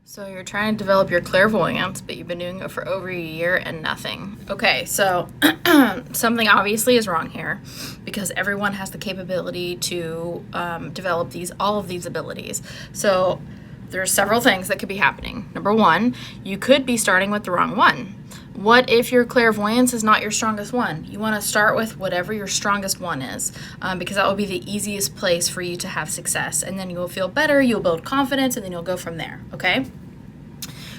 So you're trying to develop your clairvoyance, but you've been doing it for over a year and nothing. Okay, so something obviously is wrong here, because everyone has the capability to develop all of these abilities. So there's several things that could be happening. Number one, you could be starting with the wrong one. What if your clairvoyance is not your strongest one? You want to start with whatever your strongest one is, because that will be the easiest place for you to have success. And then you will feel better, you'll build confidence, and then you'll go from there, okay?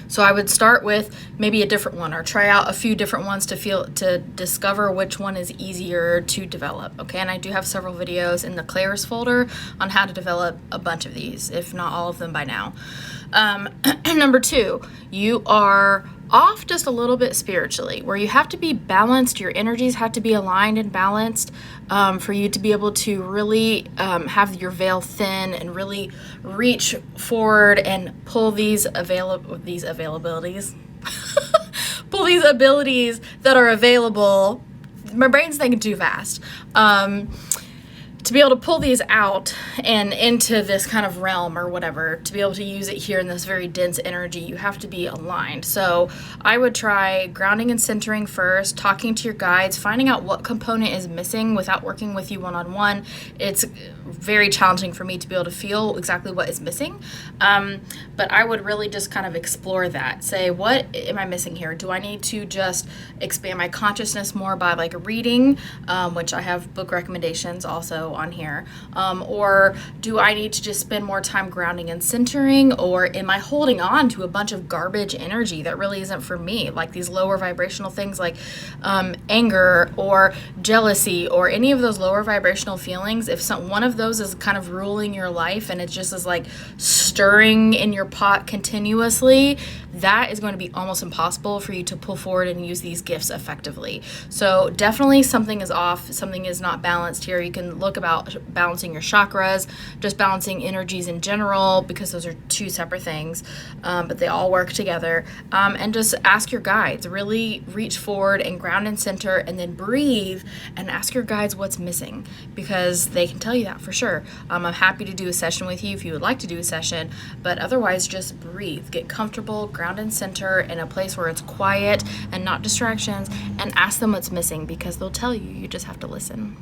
So I would start with maybe a different one, or try out a few different ones to discover which one is easier to develop. Okay, and I do have several videos in the Clairs folder on how to develop a bunch of these, if not all of them by now. Number two, you are off just a little bit spiritually, where you have to be balanced. Your energies have to be aligned and balanced for you to be able to really have your veil thin and really reach forward and pull these availabilities, pull these abilities that are available. My brain's thinking too fast. To be able to pull these out and into this kind of realm or whatever, to be able to use it here in this very dense energy, you have to be aligned. So I would try grounding and centering first, talking to your guides, finding out what component is missing without working with you one-on-one. It's very challenging for me to be able to feel exactly what is missing. But I would really just kind of explore that. Say, what am I missing here? Do I need to just expand my consciousness more by like reading, which I have book recommendations also on here, or do I need to just spend more time grounding and centering, or am I holding on to a bunch of garbage energy that really isn't for me, like these lower vibrational things like anger or jealousy or any of those lower vibrational feelings? If one of those is kind of ruling your life and it just is like stirring in your pot continuously, that is going to be almost impossible for you to pull forward and use these gifts effectively. So definitely something is off, something is not balanced here. You can look about balancing your chakras, just balancing energies in general, because those are two separate things, but they all work together. And just ask your guides, really reach forward and ground and center, and then breathe and ask your guides what's missing, because they can tell you that for sure. I'm happy to do a session with you if you would like to do a session, but otherwise just breathe, get comfortable, ground and center in a place where it's quiet and not distractions, and ask them what's missing, because they'll tell you. You just have to listen.